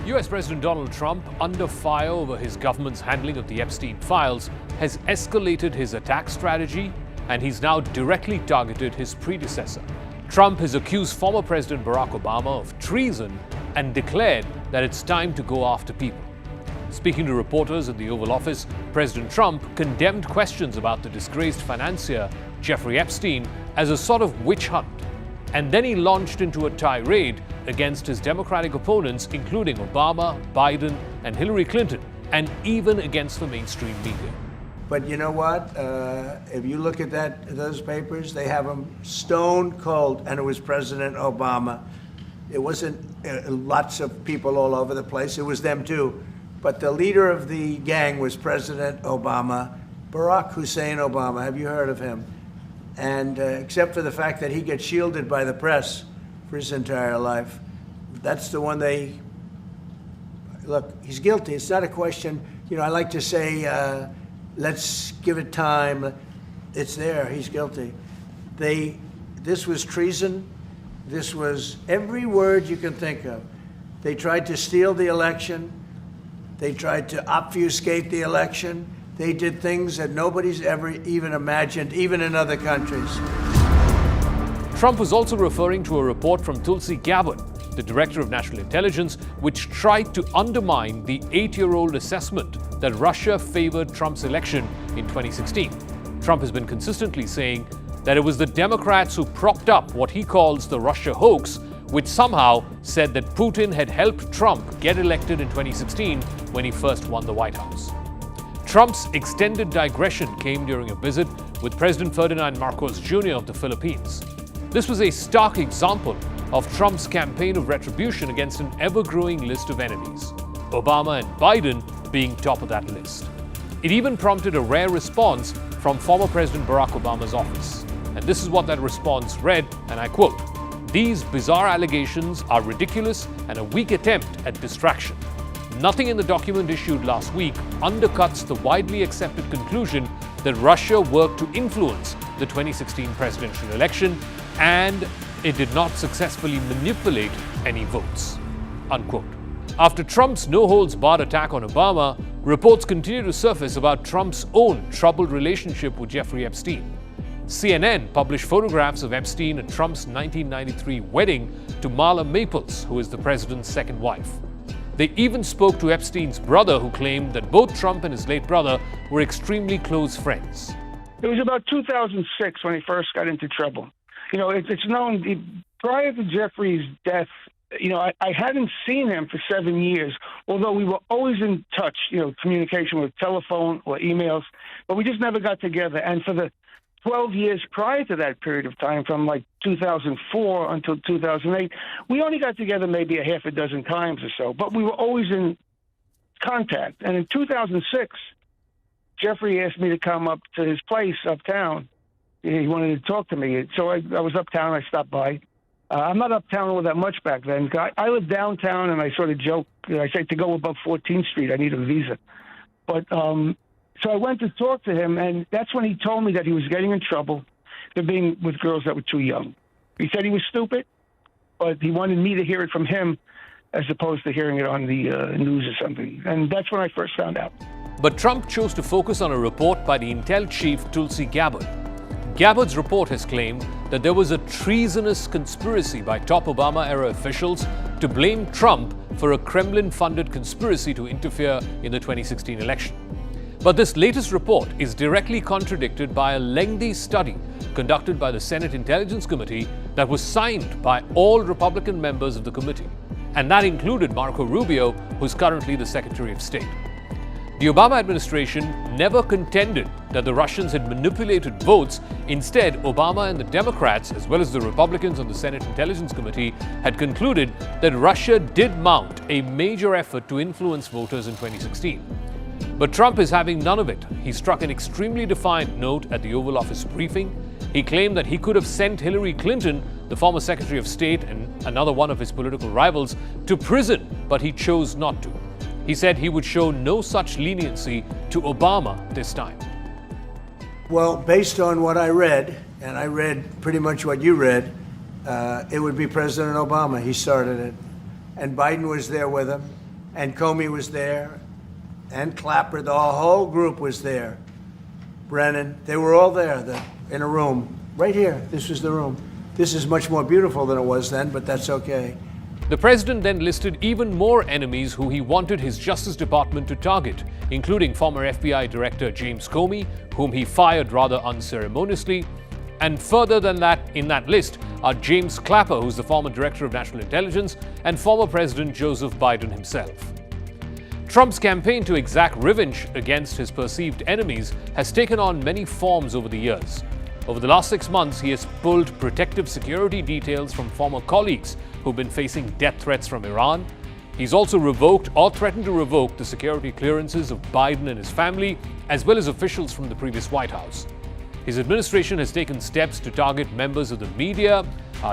US President Donald Trump, under fire over his government's handling of the Epstein files, has escalated his attack strategy, and he's now directly targeted his predecessor. Trump has accused former President Barack Obama of treason and declared that it's time to go after people. Speaking to reporters at the Oval Office, President Trump condemned questions about the disgraced financier Jeffrey Epstein as a sort of witch hunt. And then he launched into a tirade against his Democratic opponents, including Obama, Biden, and Hillary Clinton, and even against the mainstream media. But you know what? If you look at those papers, they have them stone cold, and it was President Obama. It wasn't lots of people all over the place. It was them too. But the leader of the gang was President Obama, Barack Hussein Obama. Have you heard of him? And except for the fact that he gets shielded by the press for his entire life, that's the one they look. He's guilty. It's not a question. You know, I like to say, let's give it time. It's there. He's guilty. This was treason. This was every word you can think of. They tried to steal the election. They tried to obfuscate the election. They did things that nobody's ever even imagined, even in other countries. Trump was also referring to a report from Tulsi Gabbard, the director of national intelligence, which tried to undermine the 8-year-old assessment that Russia favored Trump's election in 2016. Trump has been consistently saying that it was the Democrats who propped up what he calls the Russia hoax, which somehow said that Putin had helped Trump get elected in 2016 when he first won the White House. Trump's extended digression came during a visit with President Ferdinand Marcos Jr. of the Philippines. This was a stark example of Trump's campaign of retribution against an ever-growing list of enemies, Obama and Biden being top of that list. It even prompted a rare response from former President Barack Obama's office. And this is what that response read, and I quote, "These bizarre allegations are ridiculous and a weak attempt at distraction. Nothing in the document issued last week undercuts the widely accepted conclusion that Russia worked to influence the 2016 presidential election, and it did not successfully manipulate any votes." Unquote. After Trump's no-holds-barred attack on Obama, reports continue to surface about Trump's own troubled relationship with Jeffrey Epstein. CNN published photographs of Epstein at Trump's 1993 wedding to Marla Maples, who is the president's second wife. They even spoke to Epstein's brother, who claimed that both Trump and his late brother were extremely close friends. It was about 2006 when he first got into trouble. You know, it's known prior to Jeffrey's death, you know, I hadn't seen him for 7 years, although we were always in touch, you know, communication with telephone or emails, but we just never got together. And for the 12 years prior to that period of time, from like 2004 until 2008, we only got together maybe a half a dozen times or so, but we were always in contact. And in 2006, Jeffrey asked me to come up to his place uptown. He wanted to talk to me. So I was uptown, I stopped by. I'm not uptown all that much back then. I live downtown, and I sort of joke. I say to go above 14th Street, I need a visa. But so I went to talk to him, and that's when he told me that he was getting in trouble for being with girls that were too young. He said he was stupid, but he wanted me to hear it from him as opposed to hearing it on the news or something. And that's when I first found out. But Trump chose to focus on a report by the Intel chief Tulsi Gabbard. Gabbard's report has claimed that there was a treasonous conspiracy by top Obama-era officials to blame Trump for a Kremlin-funded conspiracy to interfere in the 2016 election. But this latest report is directly contradicted by a lengthy study conducted by the Senate Intelligence Committee that was signed by all Republican members of the committee. And that included Marco Rubio, who's currently the Secretary of State. The Obama administration never contended that the Russians had manipulated votes. Instead, Obama and the Democrats, as well as the Republicans on the Senate Intelligence Committee, had concluded that Russia did mount a major effort to influence voters in 2016. But Trump is having none of it. He struck an extremely defiant note at the Oval Office briefing. He claimed that he could have sent Hillary Clinton, the former Secretary of State and another one of his political rivals, to prison, but he chose not to. He said he would show no such leniency to Obama this time. Well, based on what I read, and I read pretty much what you read, it would be President Obama. He started it. And Biden was there with him. and Comey was there, and Clapper, the whole group was there. Brennan, they were all there in a room. Right here, this was the room. This is much more beautiful than it was then, but that's okay. The president then listed even more enemies who he wanted his Justice Department to target, including former FBI Director James Comey, whom he fired rather unceremoniously. And further than that, in that list are James Clapper, who's the former Director of National Intelligence, and former President Joseph Biden himself. Trump's campaign to exact revenge against his perceived enemies has taken on many forms over the years. Over the last 6 months, he has pulled protective security details from former colleagues who've been facing death threats from Iran. He's also revoked or threatened to revoke the security clearances of Biden and his family, as well as officials from the previous White House. His administration has taken steps to target members of the media,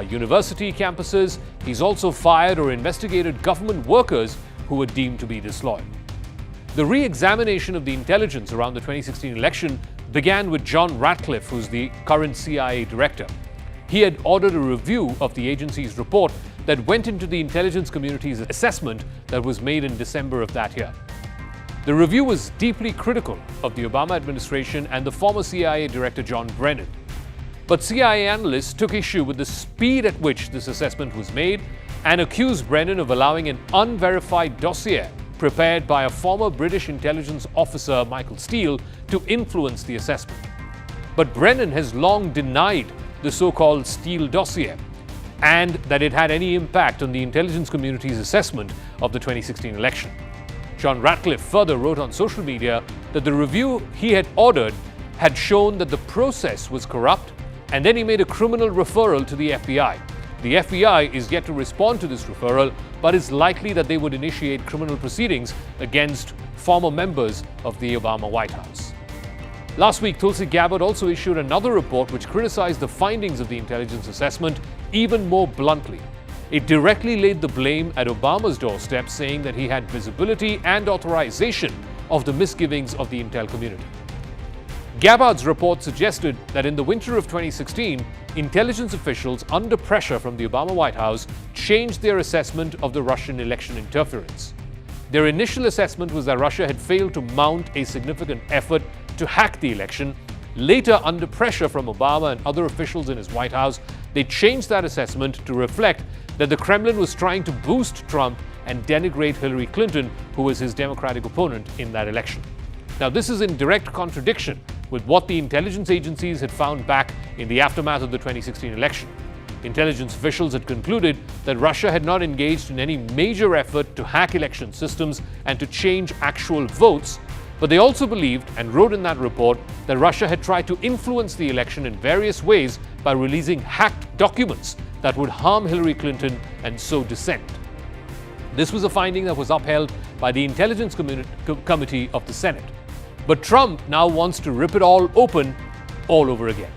university campuses. He's also fired or investigated government workers who were deemed to be disloyal. The re-examination of the intelligence around the 2016 election began with John Ratcliffe, who's the current CIA director. He had ordered a review of the agency's report that went into the intelligence community's assessment that was made in December of that year. The review was deeply critical of the Obama administration and the former CIA director John Brennan. But CIA analysts took issue with the speed at which this assessment was made and accused Brennan of allowing an unverified dossier prepared by a former British intelligence officer, Michael Steele, to influence the assessment. But Brennan has long denied the so-called Steele dossier and that it had any impact on the intelligence community's assessment of the 2016 election. John Ratcliffe further wrote on social media that the review he had ordered had shown that the process was corrupt, and then he made a criminal referral to the FBI. The FBI is yet to respond to this referral, but it's likely that they would initiate criminal proceedings against former members of the Obama White House. Last week, Tulsi Gabbard also issued another report which criticized the findings of the intelligence assessment even more bluntly. It directly laid the blame at Obama's doorstep, saying that he had visibility and authorization of the misgivings of the intel community. Gabbard's report suggested that in the winter of 2016, intelligence officials under pressure from the Obama White House changed their assessment of the Russian election interference. Their initial assessment was that Russia had failed to mount a significant effort to hack the election. Later, under pressure from Obama and other officials in his White House, they changed that assessment to reflect that the Kremlin was trying to boost Trump and denigrate Hillary Clinton, who was his Democratic opponent in that election. Now, this is in direct contradiction with what the intelligence agencies had found back in the aftermath of the 2016 election. Intelligence officials had concluded that Russia had not engaged in any major effort to hack election systems and to change actual votes, but they also believed and wrote in that report that Russia had tried to influence the election in various ways by releasing hacked documents that would harm Hillary Clinton and sow dissent. This was a finding that was upheld by the Intelligence Committee of the Senate. But Trump now wants to rip it all open all over again.